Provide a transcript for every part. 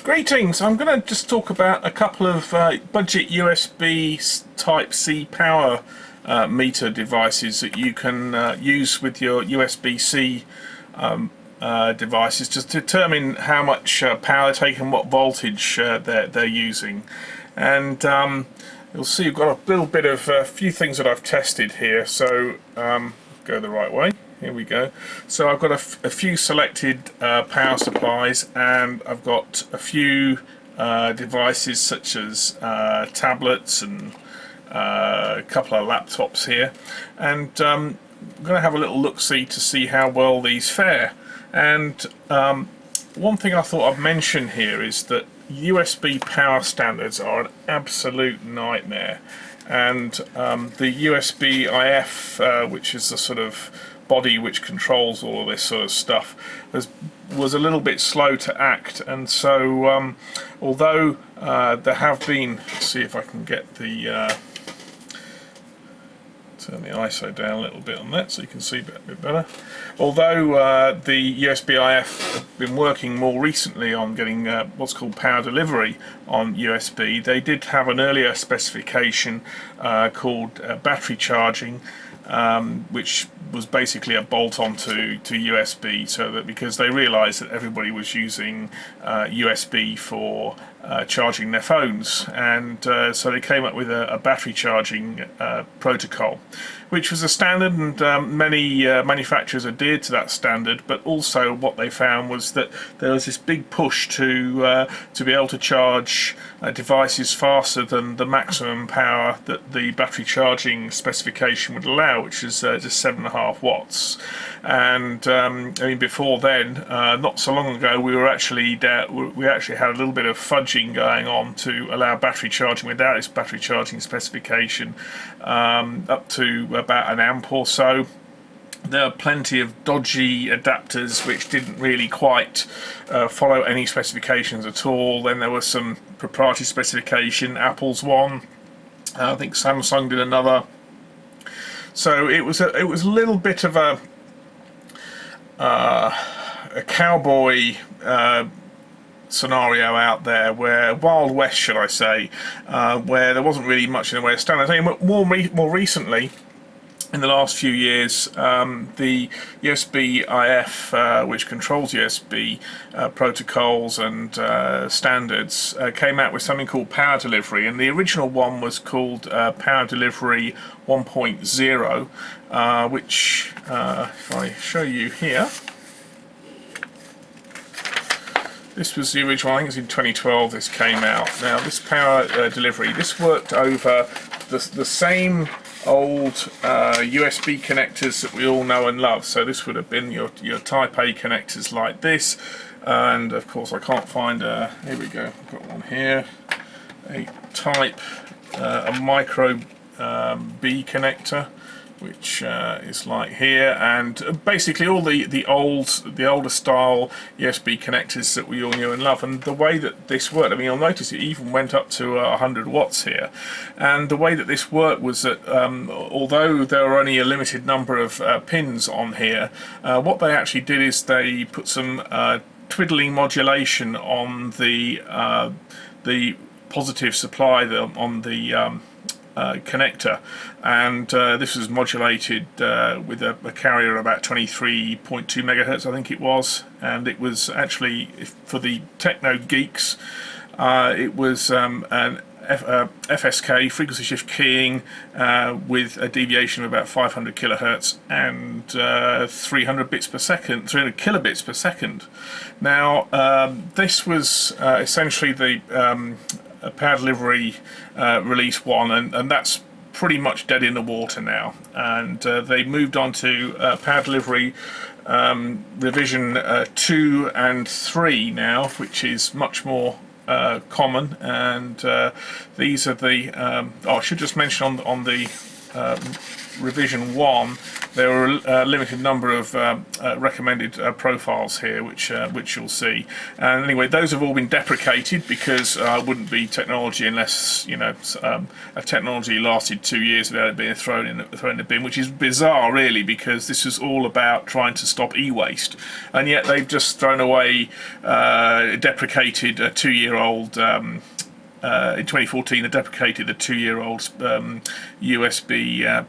Greetings, I'm going to just talk about a couple of budget USB Type-C power meter devices that you can use with your USB-C devices to determine how much power they're taking, what voltage they're using. And you'll see you've got a little bit of a few things that I've tested here, so go the right way. Here we go. So I've got a few selected power supplies, and I've got a few devices such as tablets and a couple of laptops here, and I'm going to have a little look-see to see how well these fare. And one thing I thought I'd mention here is that USB power standards are an absolute nightmare, and the USB-IF, which is the sort of body which controls all of this sort of stuff, was a little bit slow to act. And so although there have been, let's see if I can get the turn the ISO down a little bit on that so you can see a bit better. Although the USB-IF have been working more recently on getting what's called power delivery on USB, they did have an earlier specification called battery charging, which was basically a bolt-on to USB, so that because they realised that everybody was using USB for charging their phones, and so they came up with a battery charging protocol, which was a standard, and many manufacturers adhered to that standard. But also what they found was that there was this big push to be able to charge devices faster than the maximum power that the battery charging specification would allow, which is just 7.5 watts. And I mean, before then, not so long ago, we actually had a little bit of fudging going on to allow battery charging without its battery charging specification, up to about an amp or so. There are plenty of dodgy adapters which didn't really quite follow any specifications at all. Then there was some proprietary specification, Apple's one, I think Samsung did another. So it was a little bit of a cowboy scenario out there, where Wild West, should I say, where there wasn't really much in the way of standards. I mean, more recently, in the last few years, the USB-IF, which controls USB protocols and standards, came out with something called Power Delivery, and the original one was called Power Delivery 1.0, which, if I show you here, this was the original. I think it was in 2012 this came out. Now this Power Delivery, this worked over the same old USB connectors that we all know and love. So this would have been your Type A connectors like this, and of course I can't find here we go, I've got one here, a micro B connector, which is like here, and basically all the older style USB connectors that we all knew and love. And the way that this worked, I mean, you'll notice it even went up to 100 watts here, and the way that this worked was that although there are only a limited number of pins on here, what they actually did is they put some twiddling modulation on the positive supply on the connector, and this was modulated with a carrier of about 23.2 megahertz, I think it was, and it was actually, for the techno geeks, it was an FSK, frequency shift keying, with a deviation of about 500 kilohertz and 300 bits per second, 300 kilobits per second. Now this was essentially the Power Delivery release 1, and that's pretty much dead in the water now, and they moved on to Power Delivery revision 2 and 3 now, which is much more common. And these are the I should just mention on the revision 1, there are a limited number of recommended profiles here, which you'll see. And anyway, those have all been deprecated because wouldn't be technology unless a technology lasted 2 years without it being thrown in the bin, which is bizarre, really, because this is all about trying to stop e-waste, and yet they've just thrown away, deprecated a 2-year-old. In 2014, they deprecated the 2-year-old USB.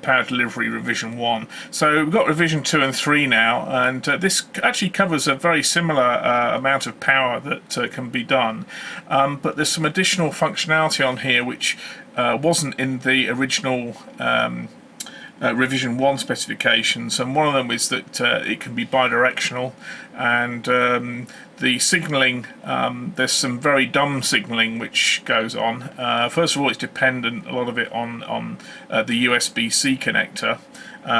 Power delivery revision 1. So we've got revision 2 and 3 now, and this actually covers a very similar amount of power that can be done, but there's some additional functionality on here which wasn't in the original revision 1 specifications, and one of them is that it can be bidirectional, and the signalling, there's some very dumb signalling which goes on. First of all, it's dependent, a lot of it, on the USB-C connector,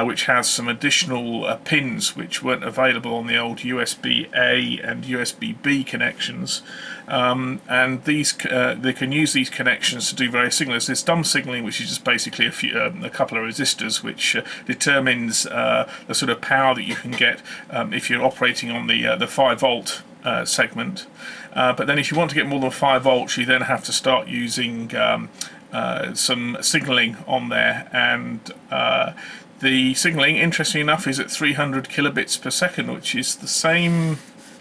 which has some additional pins which weren't available on the old USB-A and USB-B connections, and these they can use these connections to do various signals. There's dumb signalling, which is just basically a couple of resistors, which determines the sort of power that you can get if you're operating on the 5-volt segment. But then if you want to get more than 5 volts, you then have to start using some signalling on there, and the signalling, interestingly enough, is at 300 kilobits per second, which is the same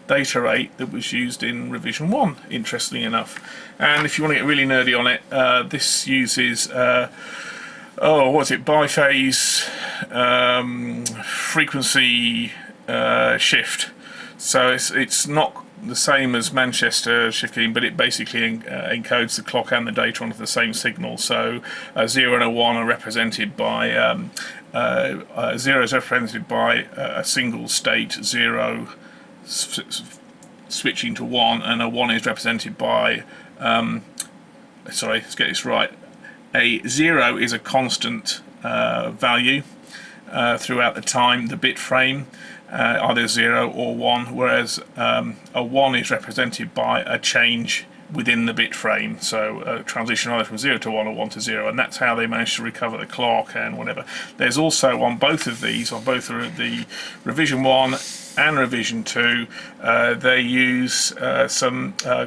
data rate that was used in revision 1, interestingly enough. And if you want to get really nerdy on it, this uses biphase frequency shift. So it's not the same as Manchester shifting, but it basically encodes the clock and the data onto the same signal. So 0 and a 1 are represented by 0 is represented by a single state 0 switching to 1, and a 1 is represented by sorry, let's get this right. A 0 is a constant value throughout the time, the bit frame, either 0 or 1, whereas a 1 is represented by a change within the bit frame, so a transition either from 0 to 1 or 1 to 0, and that's how they managed to recover the clock and whatever. There's also on both of these, on both the revision 1 and revision 2, they use a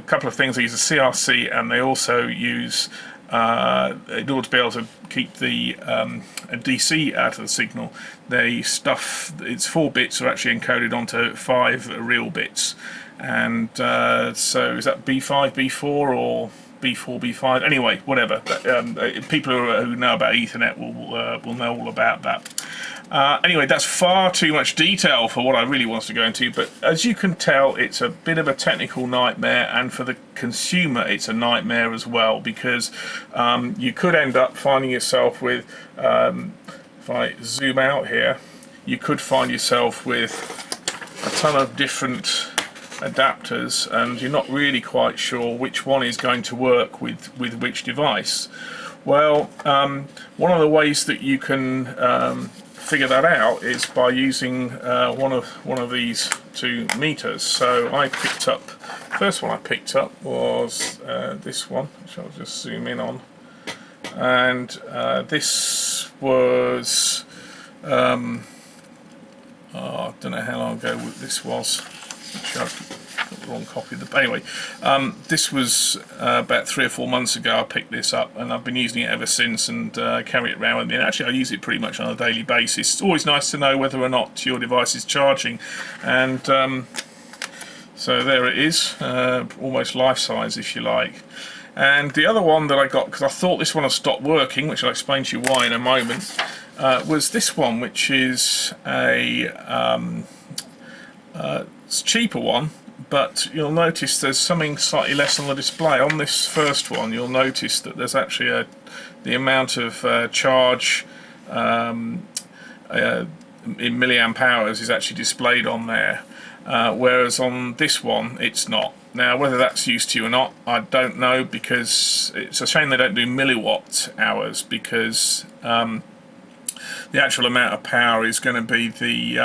couple of things. They use a CRC, and they also use in order to be able to keep the DC out of the signal, they stuff its 4 bits are actually encoded onto 5 real bits, and so is that B5, B4, or B4, B5? Anyway, whatever. People who know about Ethernet will know all about that. Anyway, that's far too much detail for what I really want to go into, but as you can tell, it's a bit of a technical nightmare, and for the consumer it's a nightmare as well, because you could end up finding yourself with, if I zoom out here, you could find yourself with a ton of different adapters, and you're not really quite sure which one is going to work with which device. Well, one of the ways that you can figure that out is by using one of these 2 meters. So I picked up, first one I picked up was this one, which I'll just zoom in on, and this was I don't know how long ago this was. Actually, I've got the wrong copy of the. Anyway, this was about 3 or 4 months ago. I picked this up, and I've been using it ever since, and carry it around with me. And actually, I use it pretty much on a daily basis. It's always nice to know whether or not your device is charging, and so there it is, almost life size, if you like. And the other one that I got, because I thought this one had stopped working, which I'll explain to you why in a moment, was this one, which is a cheaper one, but you'll notice there's something slightly less on the display. On this first one, you'll notice that there's actually the amount of charge in milliamp hours is actually displayed on there, whereas on this one it's not. Now, whether that's used to you or not, I don't know, because it's a shame they don't do milliwatt hours, because the actual amount of power is going to be the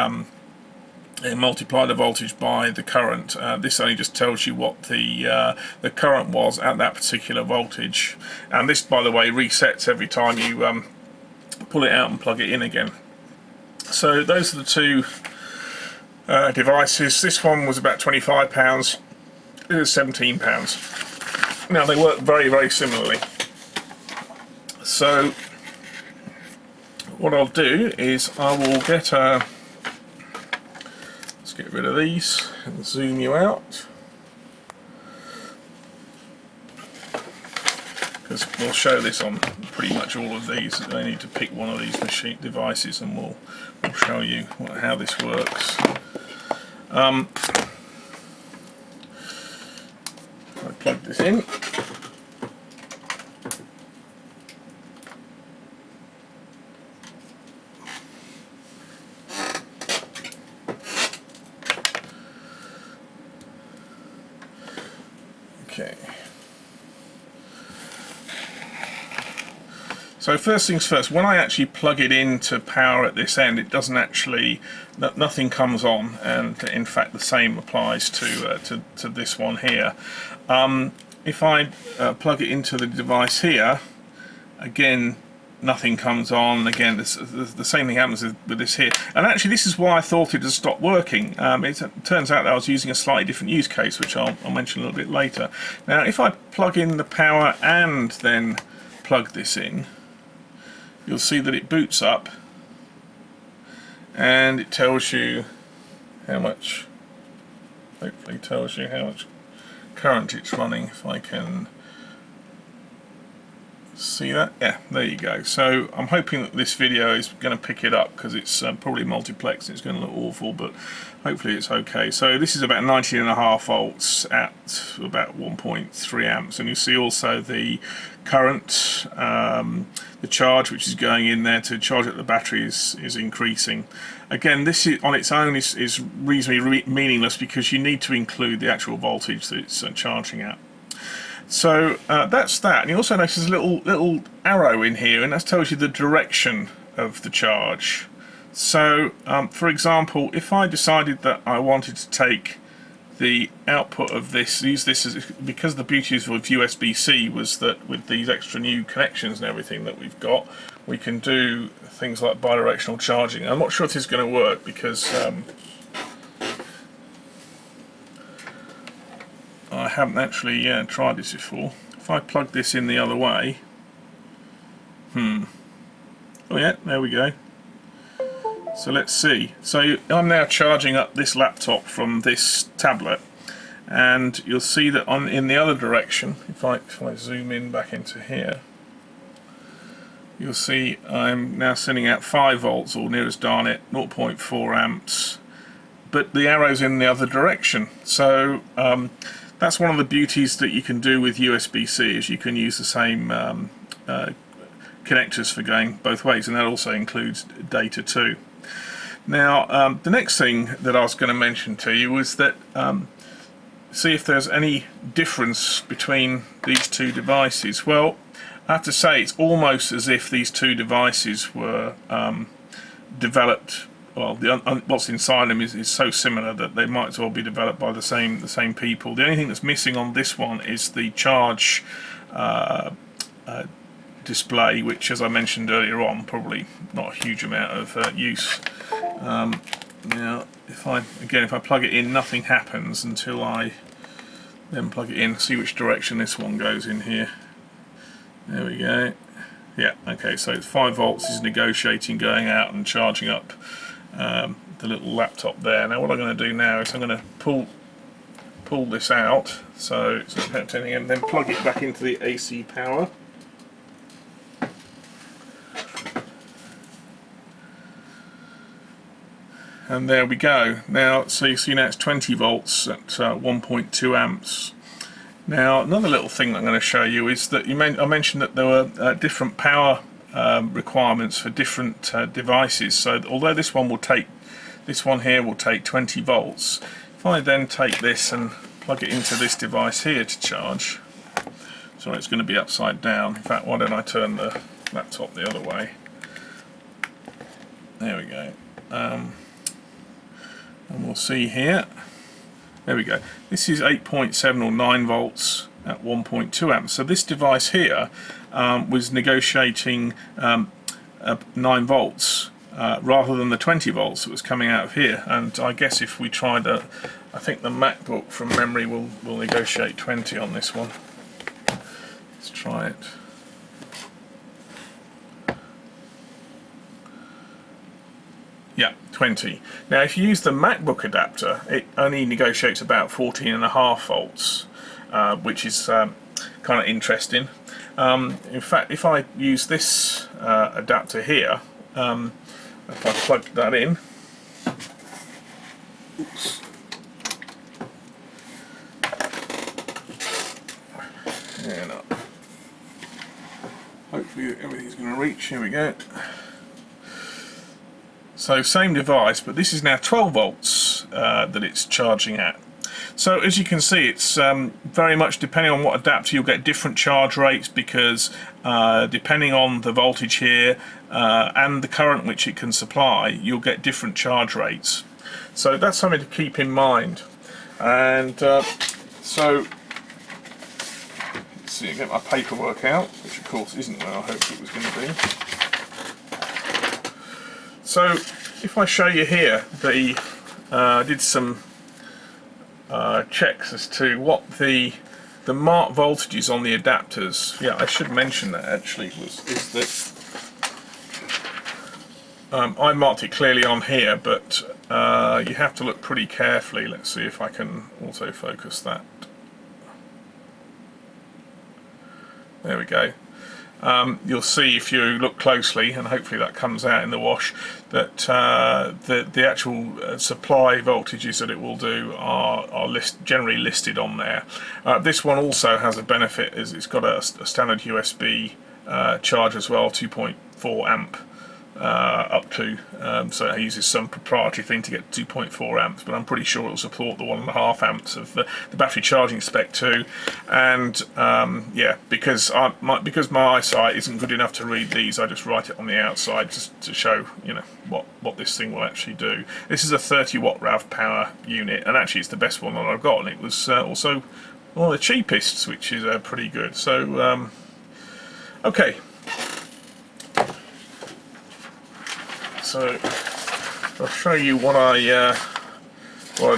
multiply the voltage by the current. This only just tells you what the current was at that particular voltage, and this, by the way, resets every time you pull it out and plug it in again. So those are the two devices. This one was about £25. It was £17. Now they work very, very similarly. So what I'll do is I will get a, let's get rid of these and zoom you out, because we'll show this on pretty much all of these. I need to pick one of these machine devices and we'll show you how this works. I plug this in. Okay. So first things first, when I actually plug it in to power at this end, it doesn't actually, nothing comes on, and in fact the same applies to this one here. If I plug it into the device here, again nothing comes on. Again, the same thing happens with this here. And actually this is why I thought it had stopped working. It turns out that I was using a slightly different use case, which I'll mention a little bit later. Now if I plug in the power and then plug this in, you'll see that it boots up and it tells you how much, hopefully tells you how much current it's running, if I can see that. Yeah, there you go. So I'm hoping that this video is going to pick it up, because it's probably multiplex and it's going to look awful, but hopefully it's okay. So this is about 19.5 volts at about 1.3 amps, and you see also the current, the charge which is going in there to charge up the battery is increasing. Again, this is, on its own is reasonably meaningless, because you need to include the actual voltage that it's charging at. So that's that. And you also notice there's a little arrow in here, and that tells you the direction of the charge. So for example, if I decided that I wanted to take the output of this, use this as, because the beauty of USB-C was that with these extra new connections and everything that we've got, we can do things like bidirectional charging. I'm not sure if this is going to work, because I haven't actually tried this before. If I plug this in the other way, oh yeah, there we go. So let's see. So I'm now charging up this laptop from this tablet, and you'll see that in the other direction, if I zoom in back into here, you'll see I'm now sending out 5 volts, or near as darn it, 0.4 amps, but the arrow's in the other direction. So that's one of the beauties that you can do with USB-C, is you can use the same connectors for going both ways, and that also includes data too. Now the next thing that I was going to mention to you was that see if there's any difference between these two devices. Well, I have to say it's almost as if these two devices were developed, well, what's inside them is so similar that they might as well be developed by the same people. The only thing that's missing on this one is the charge display, which, as I mentioned earlier on, probably not a huge amount of use. Now, if I plug it in, nothing happens until I then plug it in. See which direction this one goes in here. There we go. Yeah, okay, so it's 5 volts is negotiating, going out and charging up the little laptop there. Now what I'm going to do now is I'm going to pull this out, so it's not connecting, and then plug it back into the AC power. And there we go. Now, so you see now it's 20 volts at 1.2 amps. Now, another little thing that I'm going to show you is that I mentioned that there were different power requirements for different devices. So, although this one here will take 20 volts, if I then take this and plug it into this device here to charge, sorry, it's going to be upside down. In fact, why don't I turn the laptop the other way? There we go. And we'll see here. There we go. This is 8.7 or 9 volts at 1.2 amps. So this device here was negotiating 9 volts rather than the 20 volts that was coming out of here. And I guess if we tried I think the MacBook from memory will negotiate 20 on this one. Let's try it. Yeah, 20. Now if you use the MacBook adapter, it only negotiates about 14.5 volts, which is kind of interesting. In fact, if I use this adapter here, if I plug that in, oops. And hopefully everything's going to reach. Here we go. So same device, but this is now 12 volts that it's charging at. So as you can see, it's very much depending on what adapter, you'll get different charge rates, because depending on the voltage here and the current which it can supply, you'll get different charge rates. So that's something to keep in mind. And so let's see, I get my paperwork out, which of course isn't where I hoped it was going to be. So if I show you here, I did some checks as to what the marked voltages on the adapters. Yeah, I should mention that actually, is that I marked it clearly on here, but you have to look pretty carefully. Let's see if I can autofocus that. There we go. You'll see if you look closely, and hopefully that comes out in the wash, that the actual supply voltages that it will do are generally listed on there. This one also has a benefit, is it's got a standard USB charge as well, 2.4 amp up to, so it uses some proprietary thing to get 2.4 amps, but I'm pretty sure it'll support the 1.5 amps of the battery charging spec too. And yeah, because my eyesight isn't good enough to read these, I just write it on the outside just to show, you know, what this thing will actually do. This is a 30 watt RAV power unit, and actually it's the best one that I've got, and it was also one of the cheapest, which is pretty good. So okay. So I'll show you what I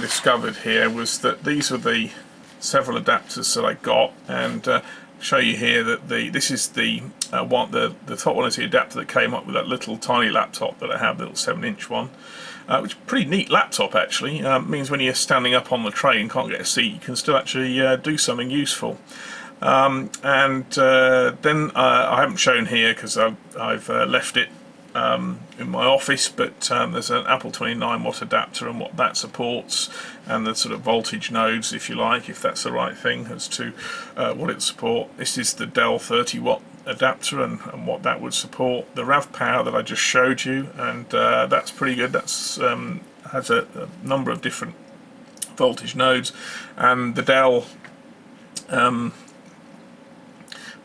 discovered here, was that these were the several adapters that I got, and show you here that this is the top one is the adapter that came up with that little tiny laptop that I have, the little 7-inch one, which is a pretty neat laptop actually. Means when you're standing up on the train, can't get a seat, you can still actually do something useful. And then I haven't shown here because I've left it in my office, but there's an Apple 29 watt adapter and what that supports, and the sort of voltage nodes, if you like, if that's the right thing as to what it supports. This is the Dell 30 watt adapter and what that would support. The RAV power that I just showed you, and that's pretty good. That's has a number of different voltage nodes, and the Dell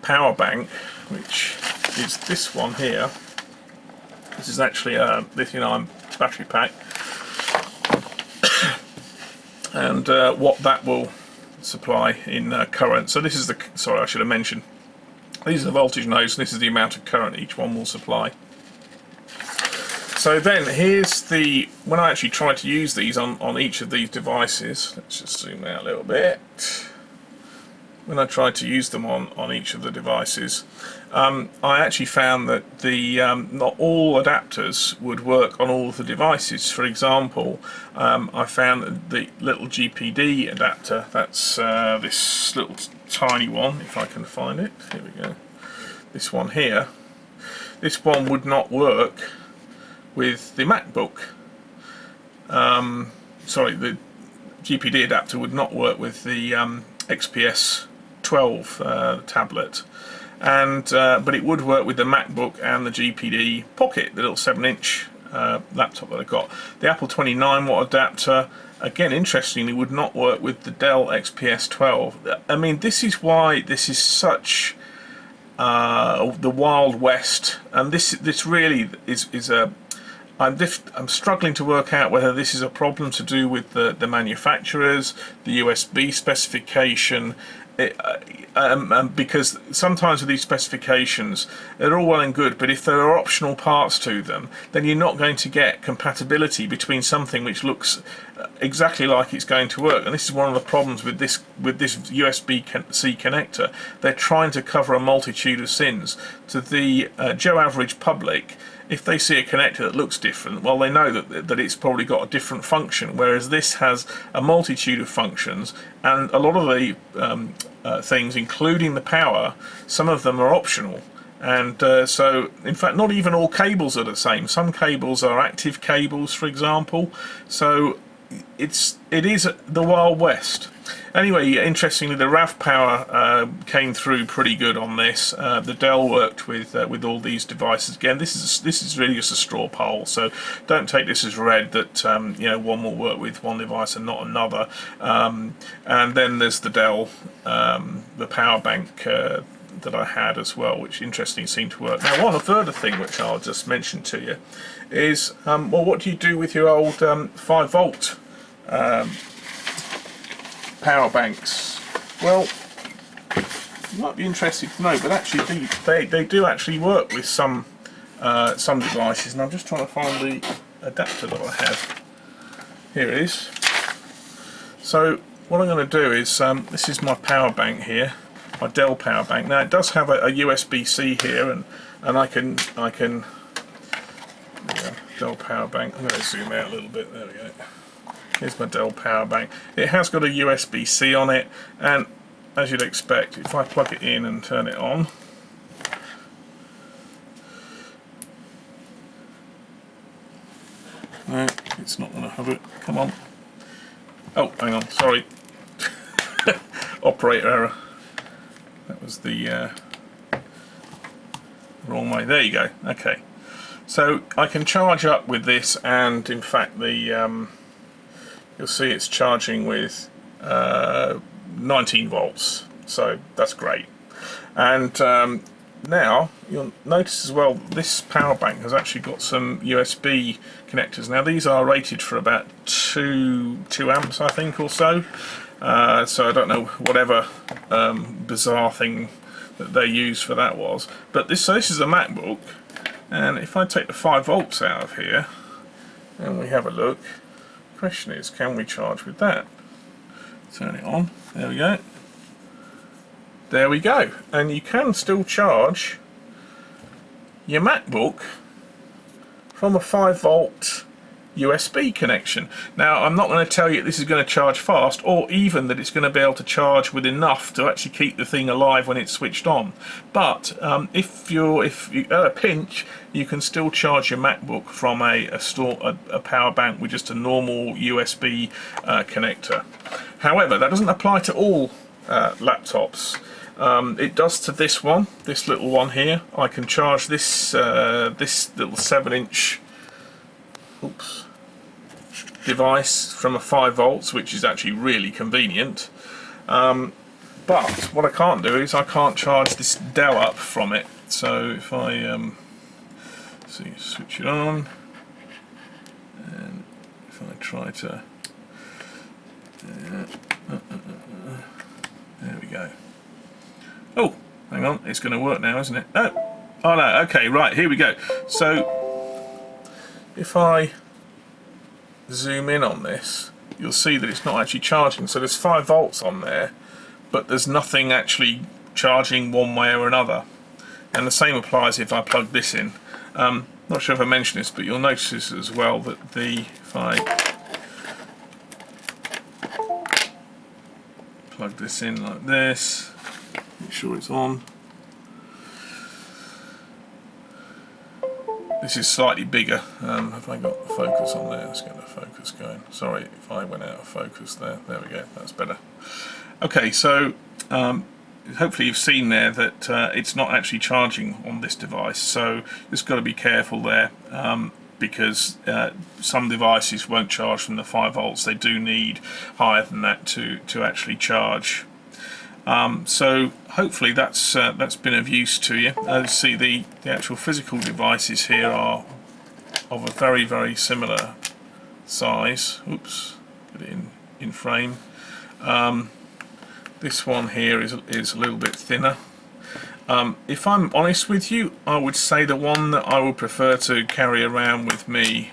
power bank, which is this one here. This is actually a lithium-ion battery pack, and what that will supply in current. So this is the, sorry, I should have mentioned, these are the voltage nodes, and this is the amount of current each one will supply. So then here's the, when I actually tried to use these on each of these devices, let's just zoom out a little bit. When I tried to use them on each of the devices, I actually found that not all adapters would work on all of the devices. For example, I found that the little GPD adapter, that's this little tiny one, if I can find it, here we go, this one here, this one would not work with the MacBook. Sorry, the GPD adapter would not work with the XPS 12 tablet, and but it would work with the MacBook and the GPD Pocket, the little 7-inch laptop that I got. The Apple 29 watt adapter, again interestingly, would not work with the Dell XPS 12. I mean, this is why this is such the Wild West, and this really is a, I'm struggling to work out whether this is a problem to do with the manufacturers, the USB specification, because sometimes with these specifications, they're all well and good, but if there are optional parts to them, then you're not going to get compatibility between something which looks exactly like it's going to work. And this is one of the problems with this USB-C connector. They're trying to cover a multitude of sins. To the Joe average public, if they see a connector that looks different, well, they know that it's probably got a different function, whereas this has a multitude of functions, and a lot of the things, including the power, some of them are optional. And so, in fact, not even all cables are the same. Some cables are active cables, for example. So it is the Wild West. Anyway, interestingly, the RAV power came through pretty good on this. The Dell worked with all these devices. Again, this is really just a straw poll, so don't take this as read that you know, one will work with one device and not another. And then there's the Dell, the power bank that I had as well, which interestingly seemed to work. Now, one further thing which I'll just mention to you is, well, what do you do with your old 5-volt power banks? Well, you might be interested to know, but actually they do actually work with some devices, and I'm just trying to find the adapter that I have. Here it is. So what I'm going to do is, this is my power bank here, my Dell power bank. Now it does have a USB-C here, and I can Dell power bank. I'm going to zoom out a little bit. There we go. Here's my Dell power bank. It has got a USB-C on it, and as you'd expect, if I plug it in and turn it on, no, it's not going to have it. Come on. Oh, hang on, sorry. Operator error. That was the wrong way. There you go. Okay. So I can charge up with this, and in fact the you'll see it's charging with 19 volts, so that's great. And now you'll notice as well, this power bank has actually got some USB connectors. Now these are rated for about 2 amps, I think, or so. So I don't know whatever bizarre thing that they used for that was. But this is a MacBook, and if I take the 5 volts out of here and we have a look, the question is, can we charge with that? Turn it on. There we go. There we go. And you can still charge your MacBook from a 5 volt USB connection. Now, I'm not going to tell you this is going to charge fast, or even that it's going to be able to charge with enough to actually keep the thing alive when it's switched on. But if you at a pinch, you can still charge your MacBook from a power bank with just a normal USB connector. However, that doesn't apply to all laptops. It does to this one, this little one here. I can charge this this little 7-inch device from a 5 volts, which is actually really convenient. But what I can't do is I can't charge this Dell up from it. So if I switch it on, and if I try to there we go. Oh, hang on, it's going to work now, isn't it? Oh no, okay, right, here we go. So if I zoom in on this, you'll see that it's not actually charging. So there's 5 volts on there, but there's nothing actually charging one way or another. And the same applies if I plug this in. Not sure if I mentioned this, but you'll notice as well that if I plug this in like this, make sure it's on. This is slightly bigger. Have I got the focus on there? Let's get the focus going. Sorry if I went out of focus there. There we go, that's better. Okay, so hopefully you've seen there that it's not actually charging on this device, so just got to be careful there, because some devices won't charge from the 5 volts. They do need higher than that to actually charge. So hopefully that's been of use to you. As you see, the actual physical devices here are of a very, very similar size. Oops, put it in frame. This one here is a little bit thinner. If I'm honest with you, I would say the one that I would prefer to carry around with me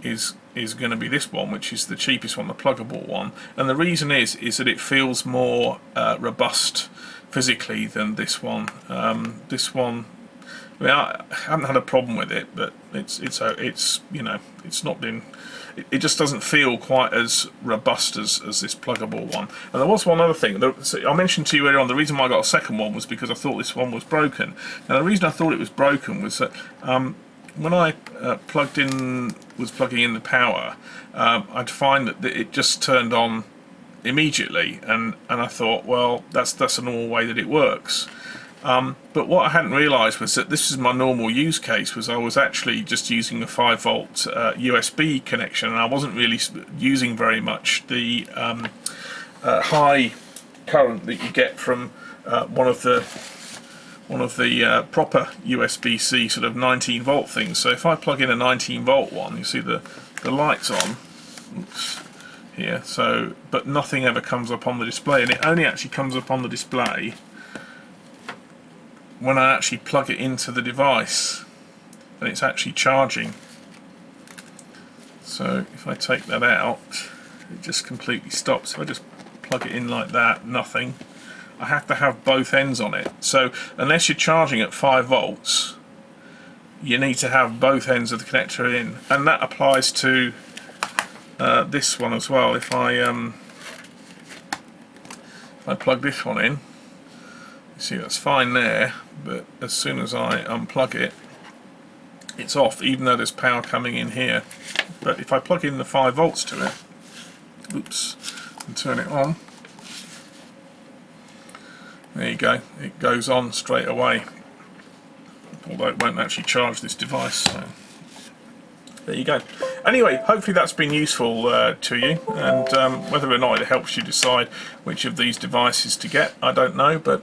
is going to be this one, which is the cheapest one, the pluggable one. And the reason is that it feels more robust physically than this one. This one, I mean, I haven't had a problem with it, but it's you know, it's not been. It just doesn't feel quite as robust as this pluggable one. And there was one other thing I mentioned to you earlier on. The reason why I got a second one was because I thought this one was broken. Now the reason I thought it was broken was that when I was plugging in the power, I'd find that it just turned on immediately, and I thought, well, that's a normal way that it works. But what I hadn't realised was that this is my normal use case. Was I was actually just using a 5-volt USB connection, and I wasn't really using very much the high current that you get from one of the proper USB-C sort of 19-volt things. So if I plug in a 19-volt one, you see the lights on. Oops, here. So, but nothing ever comes up on the display, and it only actually comes up on the display when I actually plug it into the device and it's actually charging. So if I take that out, it just completely stops. If I just plug it in like that, nothing. I have to have both ends on it. So unless you're charging at 5 volts, you need to have both ends of the connector in, and that applies to this one as well. If I plug this one in, you see that's fine there, but as soon as I unplug it, it's off, even though there's power coming in here. But if I plug in the 5 volts to it, oops, and turn it on, there you go, it goes on straight away, although it won't actually charge this device. So there you go. Anyway, hopefully that's been useful to you, and whether or not it helps you decide which of these devices to get, I don't know, but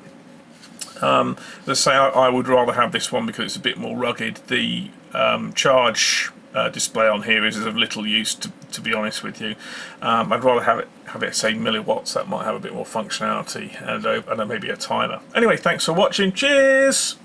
let's say I would rather have this one because it's a bit more rugged. The charge display on here is of little use, to be honest with you. I'd rather have it say milliwatts. That might have a bit more functionality, and maybe a timer. Anyway, thanks for watching. Cheers.